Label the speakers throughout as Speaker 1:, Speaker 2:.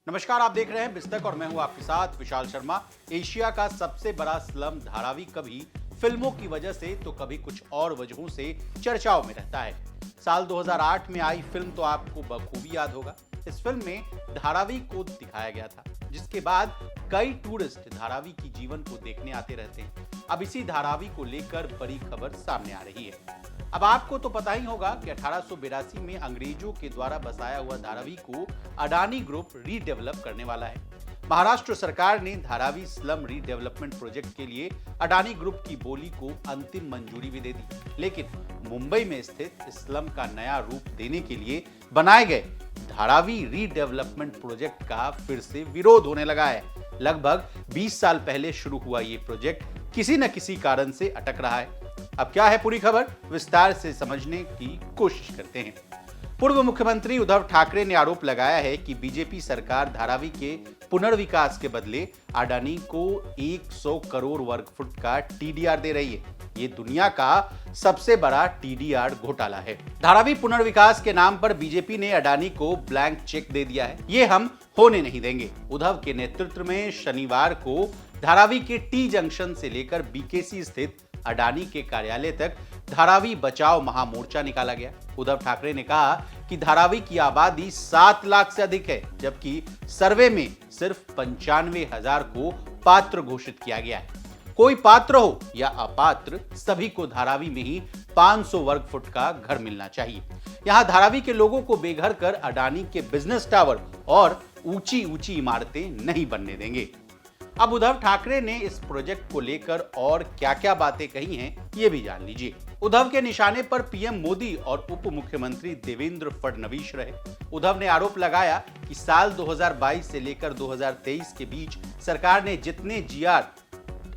Speaker 1: नमस्कार, आप देख रहे हैं बिस्तक और मैं हूं आपके साथ विशाल शर्मा। एशिया का सबसे बड़ा स्लम धारावी कभी फिल्मों की वजह से तो कभी कुछ और वजहों से चर्चाओं में रहता है। साल 2008 में आई फिल्म तो आपको बखूबी याद होगा। इस फिल्म में धारावी को दिखाया गया था, जिसके बाद कई टूरिस्ट धारावी की जीवन को देखने आते रहते हैं। अब इसी धारावी को लेकर बड़ी खबर सामने आ रही है। अब आपको तो पता ही होगा कि 1882 में अंग्रेजों के द्वारा बसाया हुआ धारावी को अडानी ग्रुप रीडेवलप करने वाला है। महाराष्ट्र सरकार ने धारावी स्लम रीडेवलपमेंट प्रोजेक्ट के लिए अडानी ग्रुप की बोली को अंतिम मंजूरी भी दे दी, लेकिन मुंबई में स्थित स्लम का नया रूप देने के लिए बनाए गए धारावी रीडेवलपमेंट प्रोजेक्ट का फिर से विरोध होने लगा है। लगभग 20 साल पहले शुरू हुआ ये प्रोजेक्ट किसी न किसी कारण से अटक रहा है। अब क्या है पूरी खबर, विस्तार से समझने की कोशिश करते हैं। पूर्व मुख्यमंत्री उद्धव ठाकरे ने आरोप लगाया है कि बीजेपी सरकार धारावी के पुनर्विकास के बदले अडानी को 100 करोड़ वर्ग फुट का टीडीआर दे रही है। ये दुनिया का सबसे बड़ा टीडीआर घोटाला है। धारावी पुनर्विकास के नाम पर बीजेपी ने अडानी को ब्लैंक चेक दे दिया है। ये हम होने नहीं देंगे। उद्धव के नेतृत्व में शनिवार को धारावी के टी जंक्शन से लेकर बीकेसी स्थित अडानी के कार्यालय तक धारावी बचाओ महामोर्चा निकाला गया। उद्धव ठाकरे ने कहा कि धारावी की आबादी 7 लाख से अधिक है, जबकि सर्वे में सिर्फ 95,000 को पात्र घोषित किया गया है। कोई पात्र हो या अपात्र, सभी को धारावी में ही 500 वर्ग फुट का घर मिलना चाहिए। यहां धारावी के लोगों को बेघर कर अडानी के बिजनेस टावर और ऊंची ऊंची इमारतें नहीं बनने देंगे। अब उद्धव ठाकरे ने इस प्रोजेक्ट को लेकर और क्या-क्या बातें कही हैं, ये भी जान लीजिए। उद्धव के निशाने पर पीएम मोदी और उप मुख्यमंत्री देवेंद्र फडणवीस रहे। उद्धव ने आरोप लगाया कि साल 2022 से लेकर 2023 के बीच सरकार ने जितने जीआर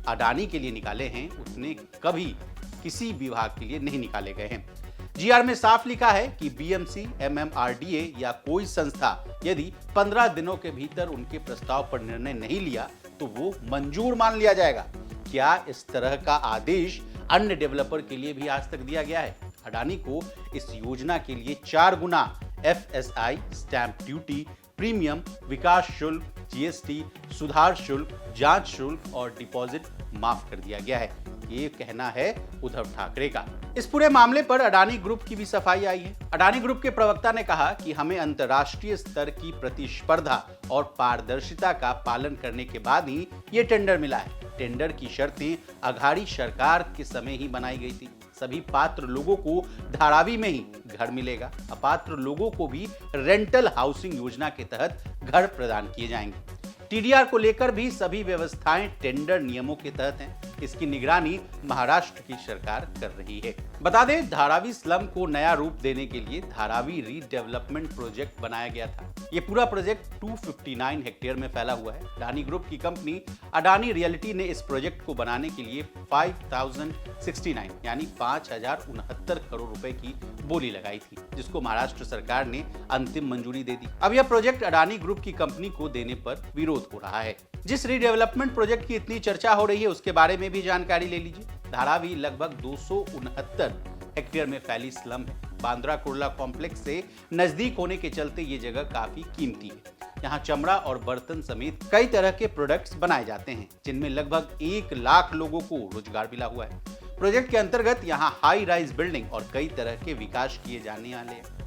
Speaker 1: अडानी के लिए निकाले हैं, उतने कभी किसी विभाग के लिए नहीं निकाले गए हैं। जीआर में साफ लिखा है कि बीएमसी, एमएमआरडीए या कोई संस्था यदि 15 दिनों के भीतर उनके प्रस्ताव पर निर्णय नहीं लिया तो वो मंजूर मान लिया जाएगा। क्या इस तरह का आदेश अन्य डेवलपर के लिए भी आज तक दिया गया है? अडानी को इस योजना के लिए 4 गुना एफएसआई, स्टैंप ड्यूटी, प्रीमियम, विकास शुल्क, जीएसटी, सुधार शुल्क, जांच शुल्क और डिपॉजिट माफ कर दिया गया है। ये कहना है उद्धव ठाकरे का। इस पूरे मामले पर अडानी ग्रुप की भी सफाई आई है। अडानी ग्रुप के प्रवक्ता ने कहा कि हमें अंतर्राष्ट्रीय स्तर की प्रतिस्पर्धा और पारदर्शिता का पालन करने के बाद ही ये टेंडर मिला है। टेंडर की शर्तें अघाड़ी सरकार के समय ही बनाई गई थी। सभी पात्र लोगों को धारावी में ही घर मिलेगा। अपात्र लोगों को भी रेंटल हाउसिंग योजना के तहत घर प्रदान किए जाएंगे। टीडीआर को लेकर भी सभी व्यवस्थाएं टेंडर नियमों के तहत हैं। इसकी निगरानी महाराष्ट्र की सरकार कर रही है। बता दें, धारावी स्लम को नया रूप देने के लिए धारावी रीडेवलपमेंट प्रोजेक्ट बनाया गया था। ये पूरा प्रोजेक्ट 259 हेक्टेयर में फैला हुआ है। अडानी ग्रुप की कंपनी अडानी रियल्टी ने इस प्रोजेक्ट को बनाने के लिए 5069 यानी 5069 करोड़ रुपए की बोली लगाई थी, जिसको महाराष्ट्र सरकार ने अंतिम मंजूरी दे दी। अब यह प्रोजेक्ट अडानी ग्रुप की कंपनी को देने पर विरोध हो रहा है। जिस रीडेवलपमेंट प्रोजेक्ट की इतनी चर्चा हो रही है, उसके बारे में भी जानकारी ले लीजिए। धारावी लगभग 269 हेक्टेयर में फैली स्लम है। बांद्रा कुर्ला कॉम्प्लेक्स से नजदीक होने के चलते ये जगह काफी कीमती है। यहाँ चमड़ा और बर्तन समेत कई तरह के प्रोडक्ट्स बनाए जाते हैं, जिनमें लगभग 1 लाख लोगों को रोजगार मिला हुआ है। प्रोजेक्ट के अंतर्गत यहाँ हाई राइज बिल्डिंग और कई तरह के विकास किए जाने वाले हैं।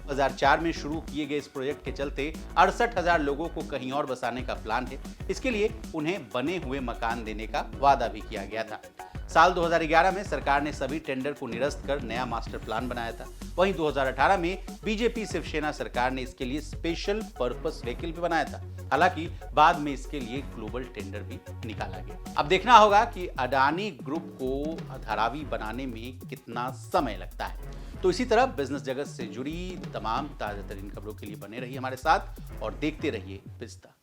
Speaker 1: 2004 में शुरू किए गए इस प्रोजेक्ट के चलते 68,000 लोगों को कहीं और बसाने का प्लान है। इसके लिए उन्हें बने हुए मकान देने का वादा भी किया गया था। साल 2011 में सरकार ने सभी टेंडर को निरस्त कर नया मास्टर प्लान बनाया था। वहीं 2018 में बीजेपी शिवसेना सरकार ने इसके लिए स्पेशल पर्पस व्हीकल भी बनाया था। हालांकि बाद में इसके लिए ग्लोबल टेंडर भी निकाला गया। अब देखना होगा कि अडानी ग्रुप को धारावी बनाने में कितना समय लगता है। तो इसी तरह बिजनेस जगत से जुड़ी तमाम ताजा तरीन खबरों के लिए बने रहिए हमारे साथ और देखते रहिए बिस्ता।